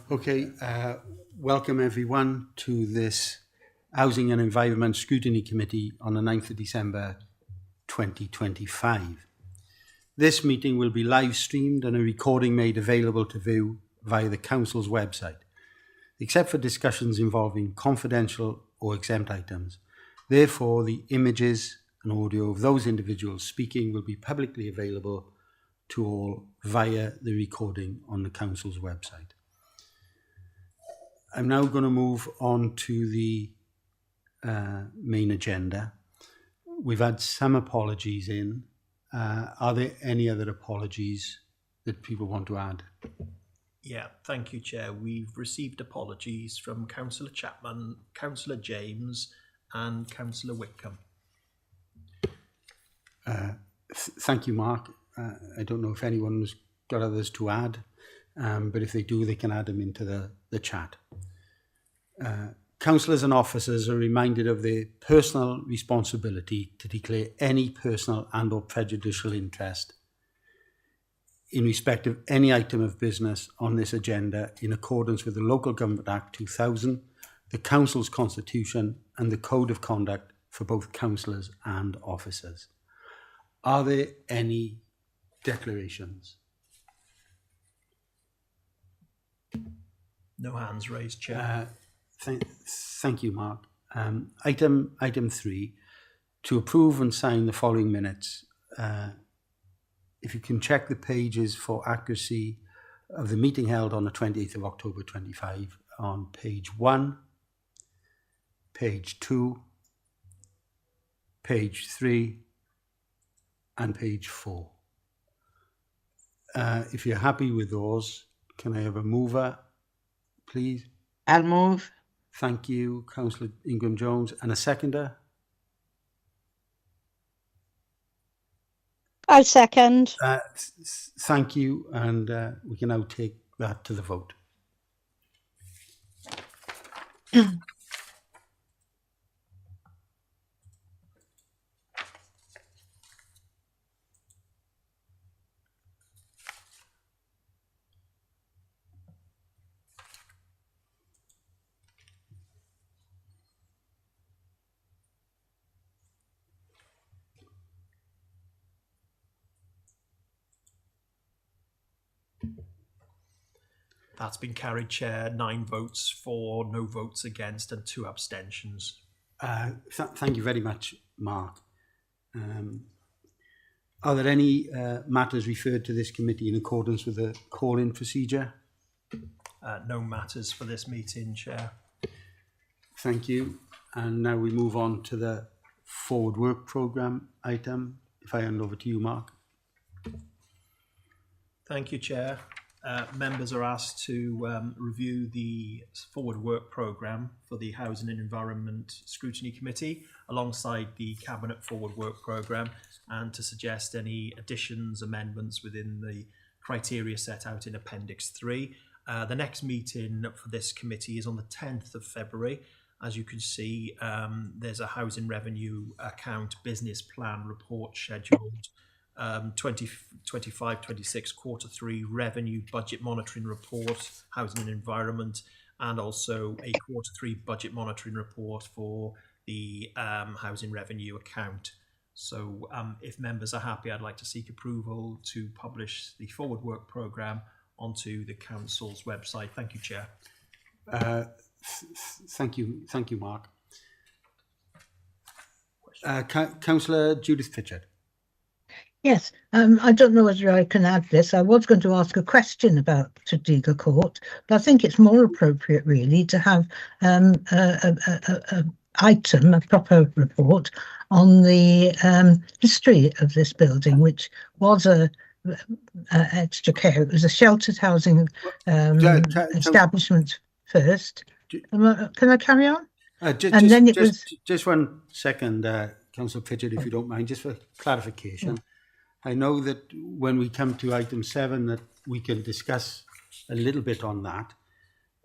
Welcome everyone to this Housing and Environment Scrutiny Committee on the 9th of December 2025. This meeting will be live streamed and a recording made available to view via the Council's website, except for discussions involving confidential or exempt items. Therefore, the images and audio of those individuals speaking will be publicly available to all via the recording on the Council's website. I'm now going to move on to the main agenda. We've had some apologies in. Are there any other apologies that people want to add? Yeah, thank you, Chair. We've received apologies from Councillor Chapman, Councillor James and Councillor Wickham. Thank you, Mark. I don't know if anyone's got others to add, but if they do, they can add them into the chat. Councillors and officers are reminded of their personal responsibility to declare any personal and or prejudicial interest in respect of any item of business on this agenda in accordance with the Local Government Act 2000, the Council's Constitution and the Code of Conduct for both councillors and officers. Are there any declarations? No hands raised, Chair. Thank you, Mark. Item 3, to approve and sign the following minutes. If you can check the pages for accuracy of the meeting held on the 28th of October 25 on page 1, page 2, page 3, and page 4. If you're happy with those, can I have a mover, please? I'll move. Thank you, Councillor Ingram-Jones. And a seconder? I'll second. Thank you, and we can now take that to the vote. That's been carried, Chair. 9 votes for, no votes against, and 2 abstentions. Thank you very much, Mark. Are there any matters referred to this committee in accordance with the call-in procedure? No matters for this meeting, Chair. Thank you. And now we move on to the forward work programme item. If I hand over to you, Mark. Thank you, Chair. Members are asked to review the forward work programme for the Housing and Environment Scrutiny Committee alongside the Cabinet forward work programme and to suggest any additions, amendments within the criteria set out in Appendix 3. The next meeting for this committee is on the 10th of February. As you can see, there's a housing revenue account business plan report scheduled. 2025-26 quarter 3 revenue budget monitoring report, housing and environment, and also a quarter 3 budget monitoring report for the housing revenue account. So if members are happy, I'd like to seek approval to publish the forward work programme onto the Council's website. Thank you, Chair. Thank you, Mark. Councillor Judith Pritchard. Yes, I don't know whether I can add this. I was going to ask a question about Tredegar Court, but I think it's more appropriate really to have a proper report on the history of this building, which was extra care. It was a sheltered housing establishment first. Can I carry on? Just 1 second, Councillor Pritchard, if you don't mind, just for clarification. I know that when we come to item 7 that we can discuss a little bit on that.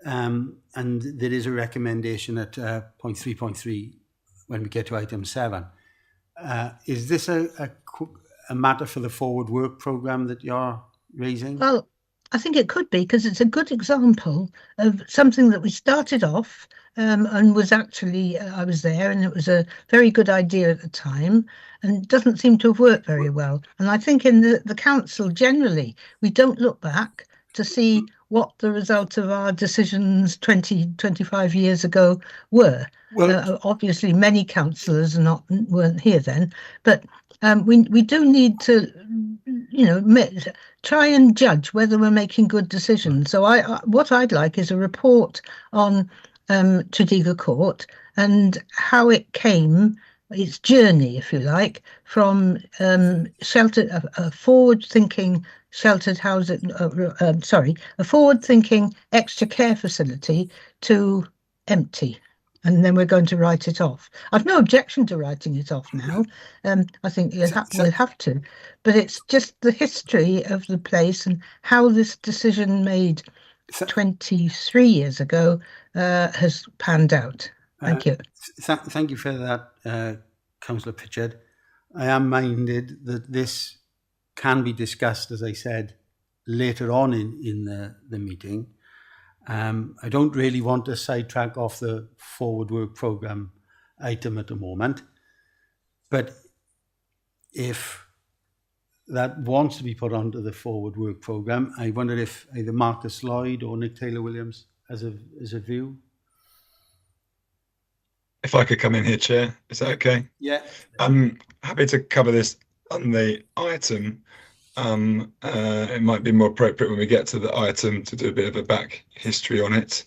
And there is a recommendation at point 3.3 when we get to item 7. Is this a matter for the forward work programme that you're raising? Well, I think it could be, because it's a good example of something that we started off and was actually, I was there, and it was a very good idea at the time, and doesn't seem to have worked very well. And I think in the council generally, we don't look back to see what the result of our decisions 20, 25 years ago were. Well, Obviously, many councillors weren't here then, but we do need to, try and judge whether we're making good decisions. So what I'd like is a report on Tredegar Court and how it came, its journey, if you like, from a forward-thinking sheltered housing, a forward-thinking extra care facility to empty. And then we're going to write it off. I've no objection to writing it off now. I think we'll have to. But it's just the history of the place and how this decision made 23 years ago has panned out. Thank you. Thank you for that, Councillor Pritchard. I am minded that this can be discussed, as I said, later on in the meeting. I don't really want to sidetrack off the forward work programme item at the moment, but if that wants to be put onto the forward work programme, I wonder if either Marcus Lloyd or Nick Taylor-Williams has a view. If I could come in here, Chair, is that okay? Yeah. I'm happy to cover this on the item. It might be more appropriate when we get to the item to do a bit of a back history on it.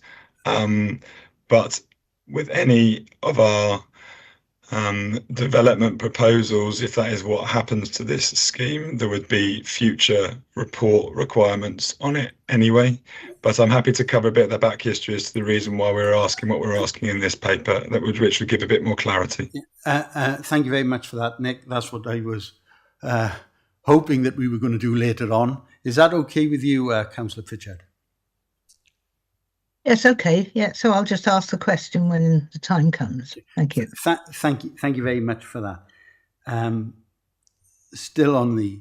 But with any of our development proposals, if that is what happens to this scheme, there would be future report requirements on it anyway. But I'm happy to cover a bit of the back history as to the reason why we're asking what we're asking in this paper, which would give a bit more clarity. Thank you very much for that, Nick. That's what I was hoping that we were going to do later on. Is that okay with you, Councillor Pritchard? Yes, okay. Yeah, so I'll just ask the question when the time comes. Thank you. Thank you very much for that. Still on the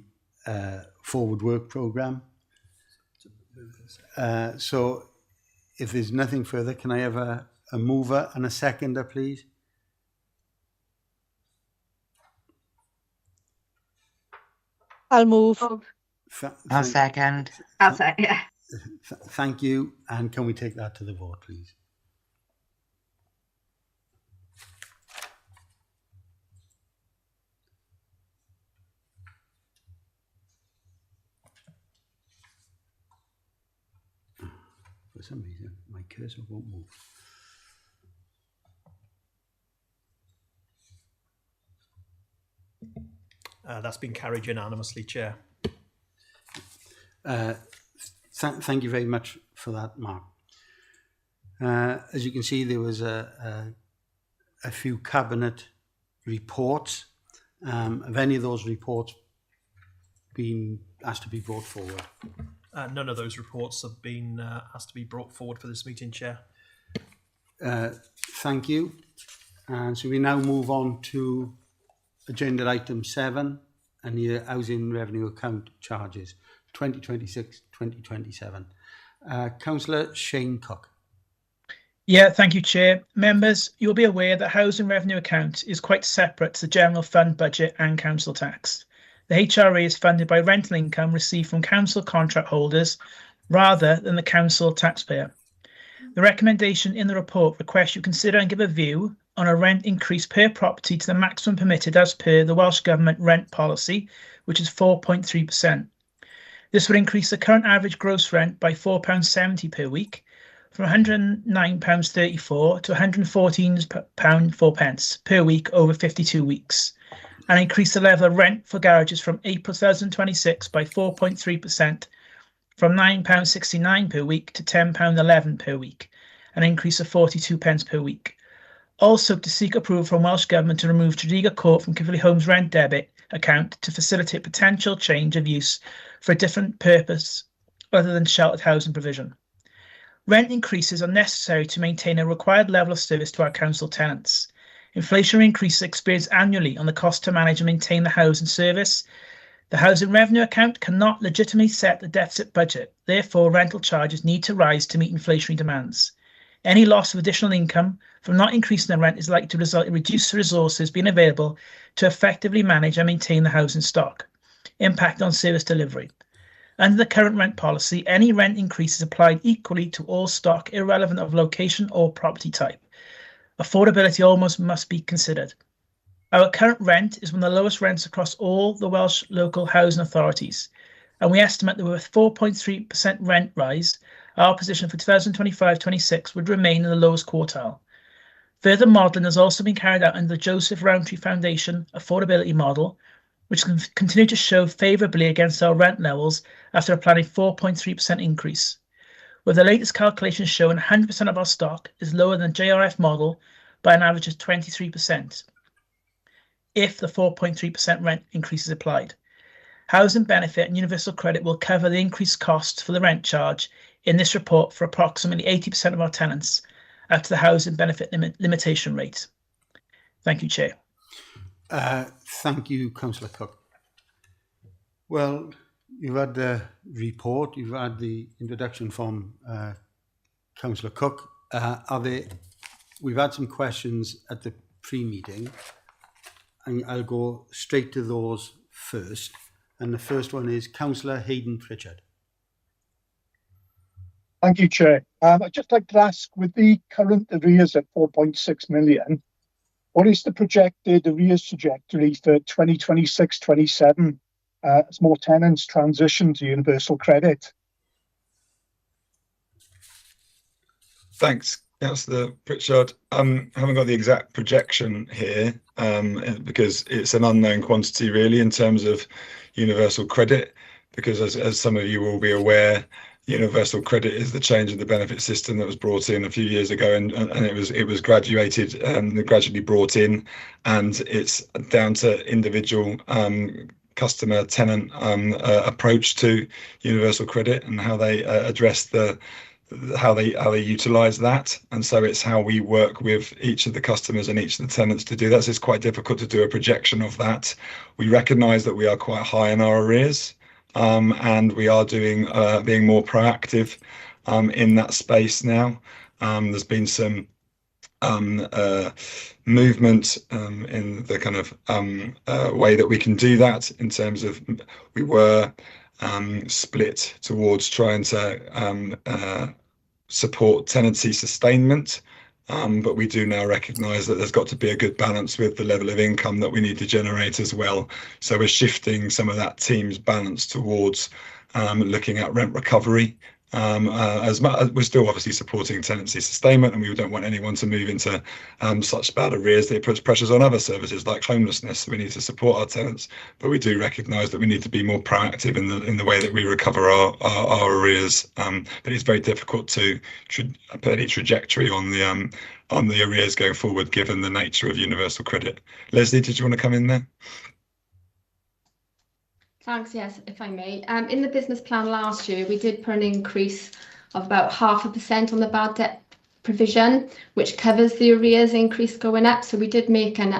forward work programme. So if there's nothing further, can I have a mover and a seconder, please? I'll move. I'll second. I'll say, yeah. Thank you. And can we take that to the vote, please? For some reason, my cursor won't move. That's been carried unanimously, Chair. Thank you very much for that, Mark. As you can see, there was a few cabinet reports. Have any of those reports been asked to be brought forward? None of those reports have been asked to be brought forward for this meeting, Chair. Thank you. And so we now move on to agenda item 7 and the housing revenue account charges 2026-2027. Councillor Shane Cook. Yeah, thank you, Chair. Members, you'll be aware that housing revenue account is quite separate to the general fund budget and council tax. The HRA is funded by rental income received from council contract holders rather than the council taxpayer. The recommendation in the report requests you consider and give a view on a rent increase per property to the maximum permitted as per the Welsh Government rent policy, which is 4.3%. This would increase the current average gross rent by £4.70 per week, from £109.34 to £114.04 per week over 52 weeks, and increase the level of rent for garages from April 2026 by 4.3%, from £9.69 per week to £10.11 per week, an increase of 42 pence per week. Also, to seek approval from Welsh Government to remove Tredegar Court from Kifley Homes rent debit account to facilitate potential change of use for a different purpose other than sheltered housing provision. Rent increases are necessary to maintain a required level of service to our council tenants. Inflationary increases experienced annually on the cost to manage and maintain the housing service. The housing revenue account cannot legitimately set the deficit budget. Therefore, rental charges need to rise to meet inflationary demands. Any loss of additional income from not increasing the rent is likely to result in reduced resources being available to effectively manage and maintain the housing stock, impact on service delivery. Under the current rent policy, any rent increase is applied equally to all stock, irrelevant of location or property type. Affordability almost must be considered. Our current rent is one of the lowest rents across all the Welsh local housing authorities, and we estimate that with a 4.3% rent rise, our position for 2025-26 would remain in the lowest quartile. Further modelling has also been carried out under the Joseph Rowntree Foundation affordability model, which can continue to show favourably against our rent levels after applying a 4.3% increase. With the latest calculations showing 100% of our stock is lower than the JRF model by an average of 23%. If the 4.3% rent increase is applied. Housing benefit and universal credit will cover the increased costs for the rent charge in this report for approximately 80% of our tenants after the housing benefit limitation rate. Thank you, Chair. Thank you, Councillor Cook. Well, you've had the report, you've had the introduction from Councillor Cook. We've had some questions at the pre-meeting, and I'll go straight to those first. And the first one is Councillor Hayden Pritchard. Thank you, Chair. I'd just like to ask, with the current arrears at 4.6 million, what is the projected arrears trajectory for 2026-27 as more tenants transition to universal credit? Thanks, Councillor Pritchard. I haven't got the exact projection here because it's an unknown quantity really in terms of universal credit, because as some of you will be aware, universal credit is the change of the benefit system that was brought in a few years ago, and it was gradually brought in, and it's down to individual customer tenant approach to universal credit and how they address how they utilize that. And so it's how we work with each of the customers and each of the tenants to do that. So it's quite difficult to do a projection of that. We recognize that we are quite high in our arrears, and we are being more proactive in that space now. There's been some movement in the kind of way that we can do that, in terms of we were split towards trying to support tenancy sustainment, but we do now recognise that there's got to be a good balance with the level of income that we need to generate as well. So we're shifting some of that team's balance towards looking at rent recovery. As much, we're still obviously supporting tenancy sustainment, and we don't want anyone to move into such bad arrears that it puts pressures on other services like homelessness. We need to support our tenants, but we do recognise that we need to be more proactive in the way that we recover our arrears. But it's very difficult to put any trajectory on the arrears going forward, given the nature of universal credit. Leslie, did you want to come in there? Thanks, yes, if I may. In the business plan last year, we did put an increase of about 0.5% on the bad debt provision, which covers the arrears increase going up. So we did make an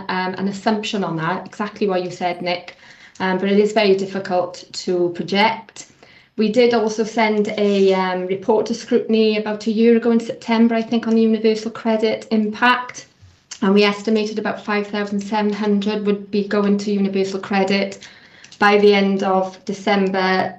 assumption on that, exactly what you said, Nick, but it is very difficult to project. We did also send a report to Scrutiny about a year ago in September, I think, on the universal credit impact, and we estimated about 5,700 would be going to universal credit by the end of December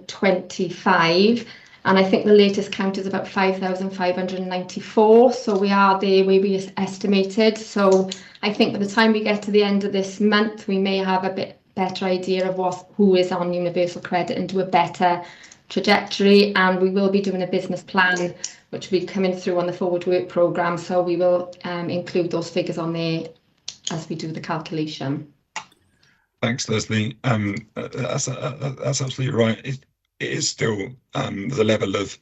25, and I think the latest count is about 5,594. So we are there where we estimated. So I think by the time we get to the end of this month, we may have a bit better idea of who is on universal credit and do a better trajectory. And we will be doing a business plan, which will be coming through on the forward work programme. So we will include those figures on there as we do the calculation. Thanks, Leslie. That's absolutely right. It is still the level of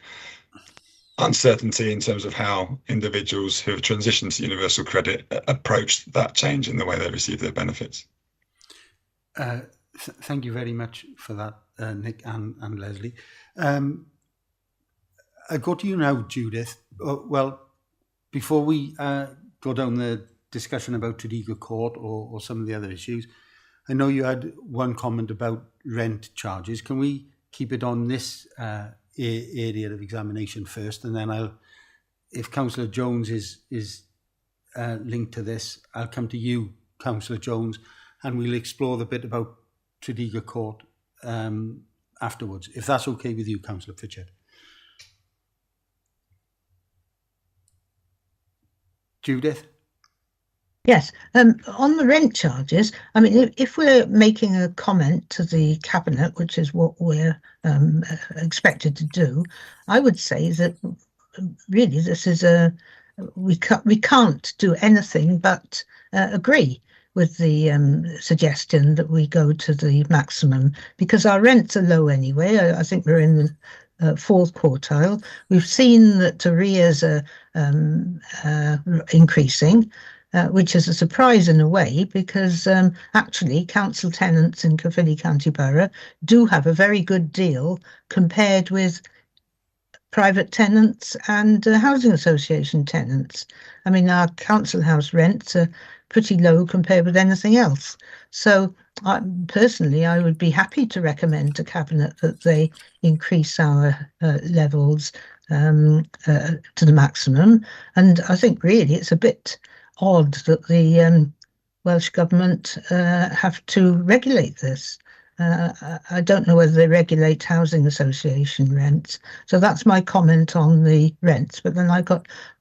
uncertainty in terms of how individuals who have transitioned to universal credit approach that change in the way they receive their benefits. Thank you very much for that, Nick and Leslie. I go to you now, Judith. Well, before we go down the discussion about Tredegar Court or some of the other issues, I know you had one comment about rent charges. Can we keep it on this area of examination first, and then if Councillor Jones is linked to this, I'll come to you, Councillor Jones, and we'll explore the bit about Tredegar Court afterwards, if that's okay with you, Councillor Pritchard. Judith? Yes, on the rent charges, I mean, if we're making a comment to the Cabinet, which is what we're expected to do, I would say that really this is we can't do anything but agree with the suggestion that we go to the maximum, because our rents are low anyway. I think we're in the fourth quartile. We've seen that arrears are increasing, which is a surprise in a way, because actually council tenants in Caerphilly County Borough do have a very good deal compared with private tenants and housing association tenants. I mean, our council house rents are pretty low compared with anything else. So personally, I would be happy to recommend to Cabinet that they increase our levels to the maximum. And I think really it's a bit odd that the Welsh Government have to regulate this. I don't know whether they regulate housing association rents. So that's my comment on the rents. But then I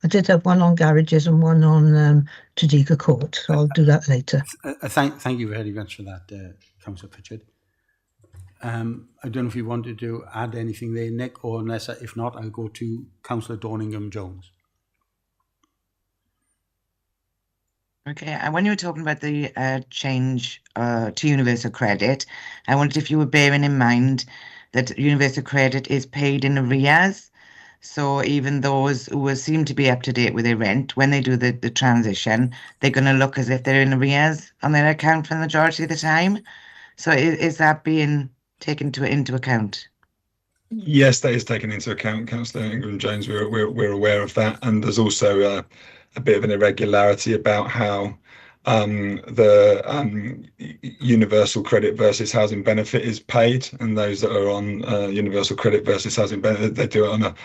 did have one on garages and one on Tredegar Court. So I'll do that later. Thank you very much for that, Councillor Pritchard. I don't know if you wanted to add anything there, Nick, or if not, I'll go to Councillor Dorningham-Jones. Okay, and when you were talking about the change to universal credit, I wondered if you were bearing in mind that universal credit is paid in arrears. So even those who seem to be up to date with their rent, when they do the transition, they're going to look as if they're in arrears on their account for the majority of the time. So is that being taken into account? Yes, that is taken into account, Councillor Ingram-Jones. We're aware of that, and there's also a bit of an irregularity about how the universal credit versus housing benefit is paid, and those that are on universal credit versus housing benefit, they do it on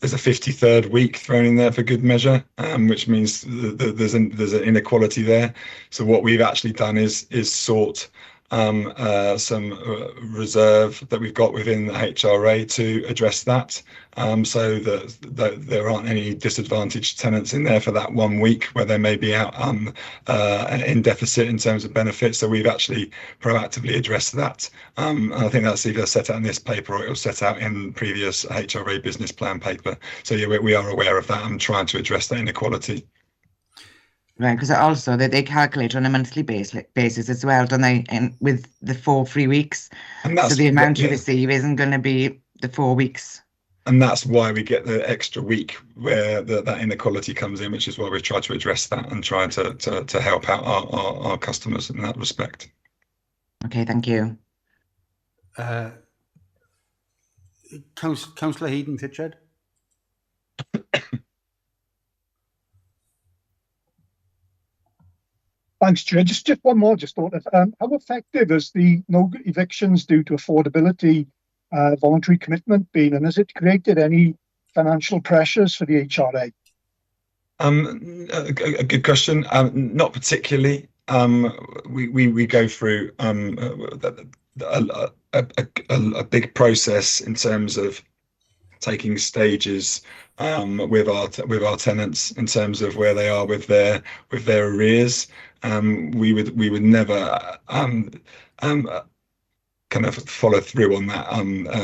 there's a 53rd week thrown in there for good measure, which means there's an inequality there. So what we've actually done is sought some reserve that we've got within the HRA to address that, so that there aren't any disadvantaged tenants in there for that 1 week where they may be out in deficit in terms of benefits. So we've actually proactively addressed that. I think that's either set out in this paper or it was set out in previous HRA business plan paper. So yeah, we are aware of that and trying to address that inequality. Right, because also they calculate on a monthly basis as well, don't they? And with the 4 free weeks, and so the amount you receive isn't going to be the 4 weeks. And that's why we get the extra week where that inequality comes in, which is why we've tried to address that and try to help out our customers in that respect. Okay, thank you. Councillor Hayden-Pritchard. Thanks, Chair. Just one more. Just thought of how effective has the no evictions due to affordability voluntary commitment been, and has it created any financial pressures for the HRA? A good question. Not particularly. We go through a big process in terms of taking stages with our tenants in terms of where they are with their arrears. We would never kind of follow through on that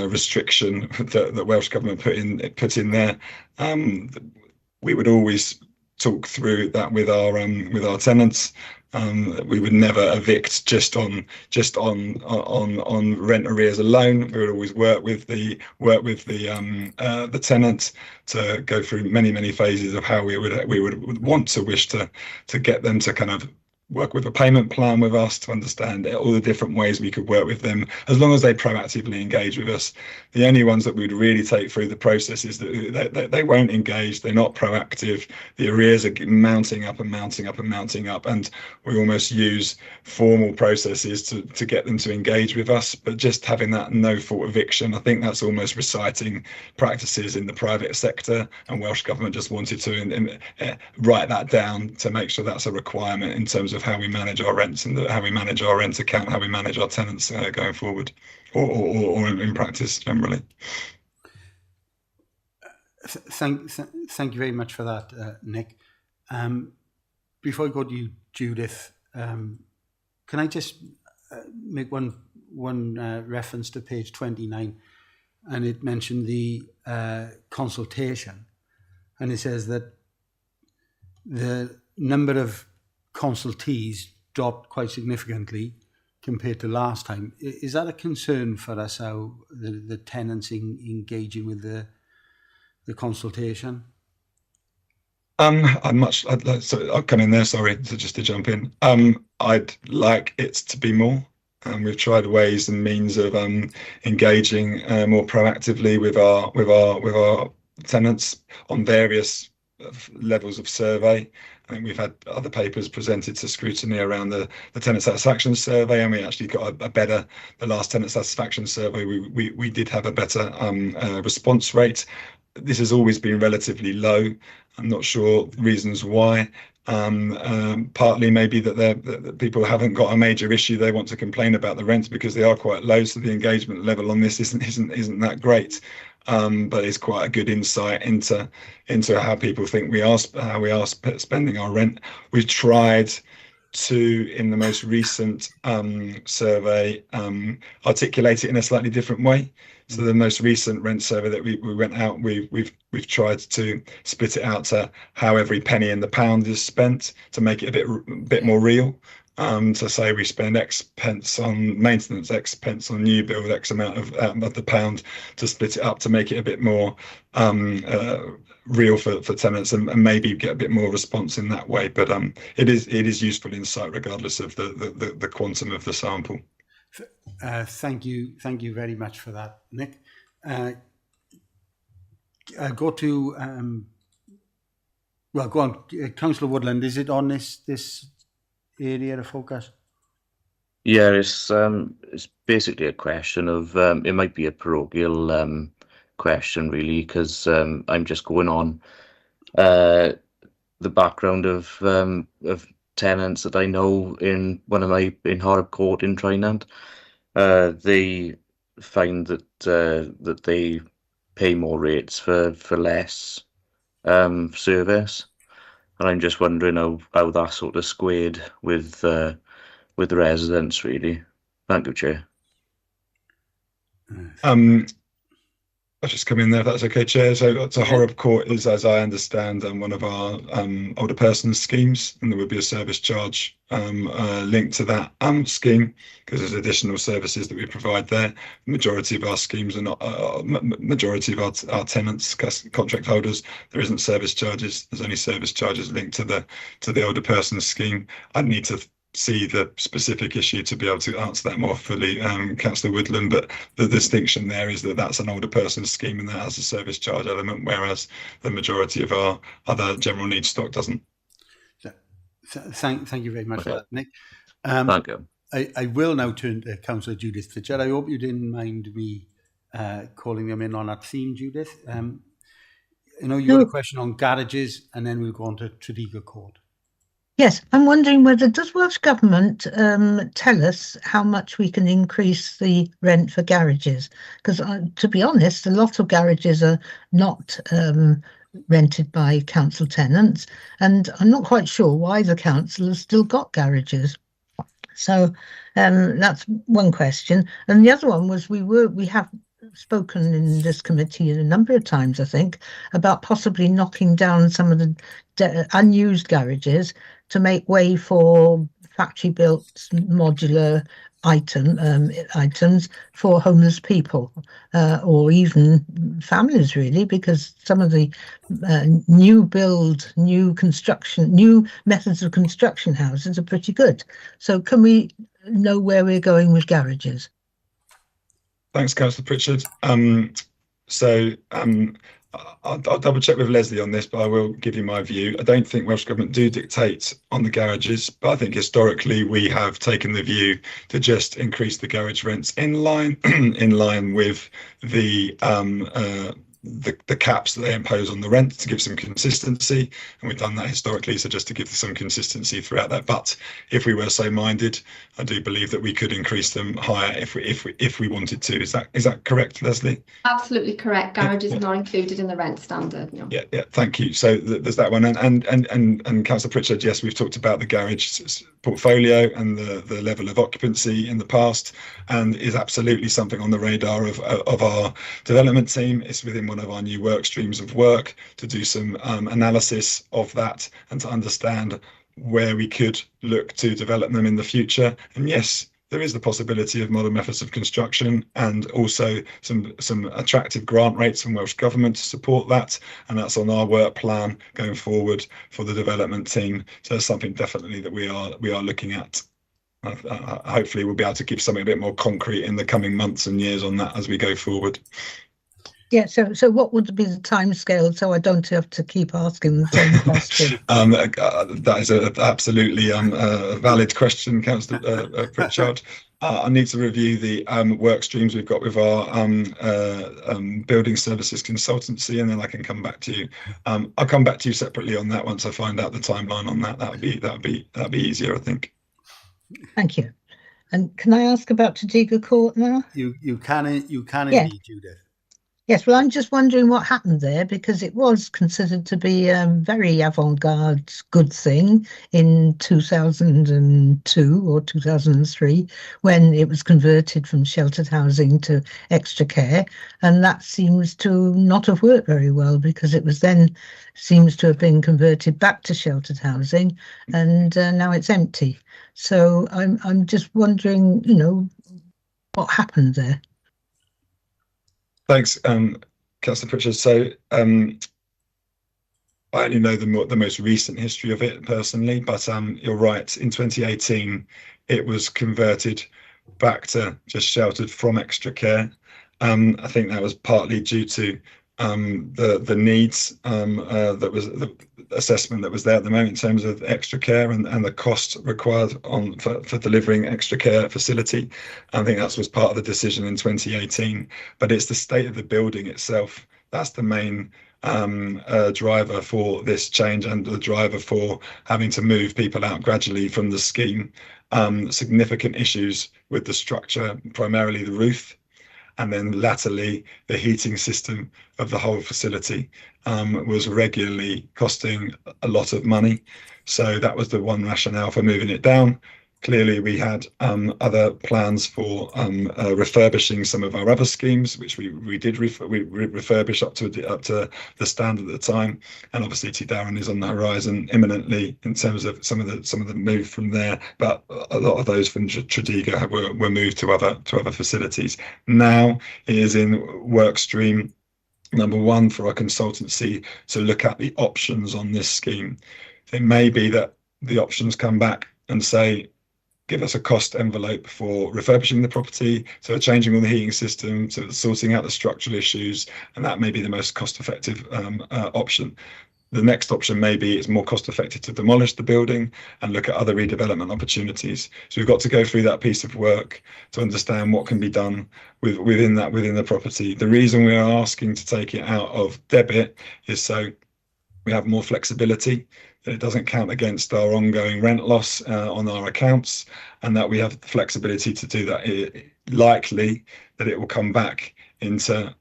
restriction that the Welsh Government put in there. We would always talk through that with our tenants. We would never evict just on rent arrears alone. We would always work with the tenant to go through many phases of how we would wish to get them to kind of work with a payment plan with us to understand all the different ways we could work with them, as long as they proactively engage with us. The only ones that we'd really take through the process is that they won't engage, they're not proactive, the arrears are mounting up and mounting up and mounting up, and we almost use formal processes to get them to engage with us. But just having that no fault eviction, I think that's almost reciting practices in the private sector, and Welsh Government just wanted to write that down to make sure that's a requirement in terms of how we manage our rents and how we manage our rent account, how we manage our tenants going forward, or in practice generally. Thank you very much for that, Nick. Before I go to you, Judith, can I just make one reference to page 29, and it mentioned the consultation, and it says that the number of consultees dropped quite significantly compared to last time. Is that a concern for us, how the tenants engaging with the consultation? I'll come in there, sorry, just to jump in. I'd like it to be more. We've tried ways and means of engaging more proactively with our tenants on various levels of survey. I think we've had other papers presented to Scrutiny around the tenant satisfaction survey, and we actually got the last tenant satisfaction survey, we did have a better response rate. This has always been relatively low. I'm not sure reasons why. Partly maybe that people haven't got a major issue they want to complain about the rents because they are quite low, so the engagement level on this isn't that great. But it's quite a good insight into how people think we are spending our rent. We've tried to, in the most recent survey, articulate it in a slightly different way. So the most recent rent survey that we went out, we've tried to split it out to how every penny in the pound is spent to make it a bit more real. To say we spend X pence on maintenance, X pence on new build, X amount of the pound, to split it up to make it a bit more real for tenants and maybe get a bit more response in that way. But it is useful insight regardless of the quantum of the sample. Thank you very much for that, Nick. Go to go on, Councillor Woodland. Is it on this area of focus? Yeah, it's basically a question of it might be a parochial question really, because I'm just going on the background of tenants that I know in Horeb Court in Trinant. They find that they pay more rates for less service. And I'm just wondering how that's sort of squared with the residents, really. Thank you, Chair. I'll just come in there if that's okay, Chair. So Horeb Court is, as I understand, one of our older persons schemes, and there would be a service charge linked to that scheme because there's additional services that we provide there. The majority of our schemes are not, majority of our tenants, contract holders, there isn't service charges. There's only service charges linked to the older persons scheme. I'd need to see the specific issue to be able to answer that more fully, Councillor Woodland, but the distinction there is that that's an older person's scheme and that has a service charge element, whereas the majority of our other general needs stock doesn't. Thank you very much for that, Nick. Thank you. I will now turn to Councillor Judith Fitcher. I hope you didn't mind me calling them in on that theme, Judith. I know you had a question on garages, and then we'll go on to Tredegar Court. Yes, I'm wondering whether does Welsh Government tell us how much we can increase the rent for garages? Because to be honest, a lot of garages are not rented by council tenants, and I'm not quite sure why the council has still got garages. So that's one question. And the other one was we have spoken in this committee a number of times, I think, about possibly knocking down some of the unused garages to make way for factory built modular items for homeless people or even families, really, because some of the new methods of construction houses are pretty good. So can we know where we're going with garages? Thanks, Councillor Pritchard. I'll double check with Leslie on this, but I will give you my view. I don't think Welsh Government do dictate on the garages, but I think historically we have taken the view to just increase the garage rents in line with the caps that they impose on the rent to give some consistency, and we've done that historically, so just to give some consistency throughout that. But if we were so minded, I do believe that we could increase them higher if we wanted to. Is that correct, Leslie? Absolutely correct. Garage is not included in the rent standard. No. Yeah, thank you. So there's that one, and Councillor Pritchard, yes, we've talked about the garage portfolio and the level of occupancy in the past, and is absolutely something on the radar of our development team. It's within one of our new work streams of work to do some analysis of that and to understand where we could look to develop them in the future. And yes, there is the possibility of modern methods of construction and also some attractive grant rates from Welsh Government to support that, and that's on our work plan going forward for the development team. So it's something definitely that we are looking at. Hopefully we'll be able to give something a bit more concrete in the coming months and years on that as we go forward. Yeah, so what would be the timescale, so I don't have to keep asking the same question? That is an absolutely valid question, Councillor Pritchard. I need to review the work streams we've got with our building services consultancy, and then I can come back to you. I'll come back to you separately on that once I find out the timeline on that. That'd be easier, I think. Thank you. And can I ask about Tredegar Court now? You can Yeah. indeed, Judith. Yes, well, I'm just wondering what happened there, because it was considered to be a very avant-garde good thing in 2002 or 2003 when it was converted from sheltered housing to extra care, and that seems to not have worked very well, because it was then seems to have been converted back to sheltered housing, and now it's empty. So I'm just wondering, what happened there. Thanks, Councillor Pritchard. So I only know the most recent history of it personally, but you're right. In 2018, it was converted back to just sheltered from extra care. I think that was partly due to the needs that was the assessment that was there at the moment in terms of extra care and the cost required for delivering extra care facility. I think that was part of the decision in 2018, but it's the state of the building itself that's the main driver for this change, and the driver for having to move people out gradually from the scheme. Significant issues with the structure, primarily the roof, and then latterly the heating system of the whole facility was regularly costing a lot of money. So that was the one rationale for moving it down. Clearly, we had other plans for refurbishing some of our other schemes, which we did refurbish up to the standard at the time. And obviously, Darren is on the horizon imminently in terms of some of the move from there. But a lot of those from Tredegar were moved to other facilities. Now it is in work stream number one for our consultancy to look at the options on this scheme. It may be that the options come back and say, give us a cost envelope for refurbishing the property, so changing all the heating system, so sorting out the structural issues, and that may be the most cost-effective option. The next option may be it's more cost-effective to demolish the building and look at other redevelopment opportunities. So we've got to go through that piece of work to understand what can be done within the property. The reason we are asking to take it out of debit is so we have more flexibility, that it doesn't count against our ongoing rent loss on our accounts, and that we have the flexibility to do that. Likely that it will come back into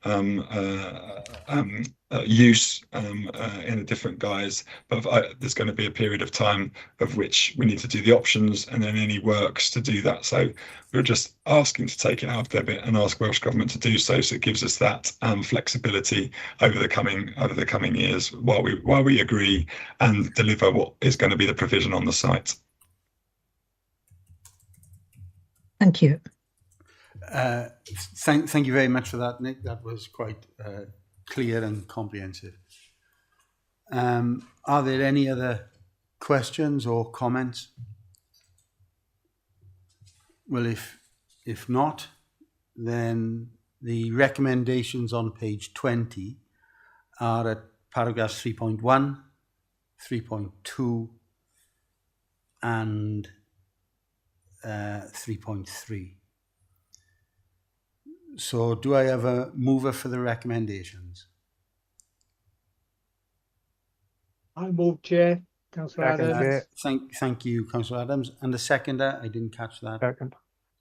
use in a different guise, but there's going to be a period of time of which we need to do the options and then any works to do that. So we're just asking to take it out of debit and ask Welsh Government to do so. So it gives us that flexibility over the coming years while we agree and deliver what is going to be the provision on the site. Thank you. Thank you very much for that, Nick. That was quite clear and comprehensive. Are there any other questions or comments? Well, if not, then the recommendations on page 20 are at paragraphs 3.1, 3.2 and 3.3. So do I have a mover for the recommendations? I move, Chair. Councillor Adams. Thank you, Councillor Adams. And the seconder, I didn't catch that. Second.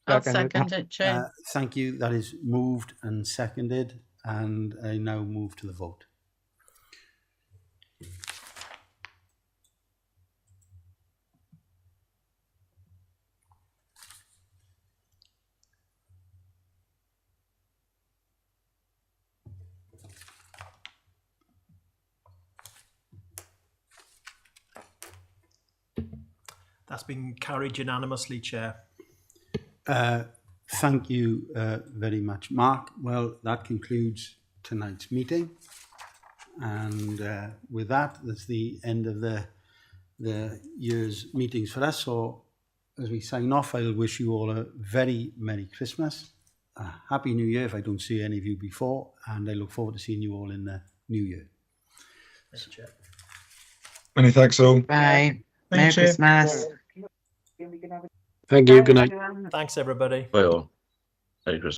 I'll second it, Chair. Thank you. That is moved and seconded, and I now move to the vote. That's been carried unanimously, Chair. Thank you very much, Mark. Well, that concludes tonight's meeting. And with that, that's the end of the year's meetings for us. So as we sign off, I'll wish you all a very Merry Christmas, a Happy New Year if I don't see any of you before, and I look forward to seeing you all in the new year. Thanks, Chair. Many thanks all. Bye. Thank Merry you, Chair. Christmas. Thank you. Good night. Thanks, everybody. Bye all. Merry Christmas.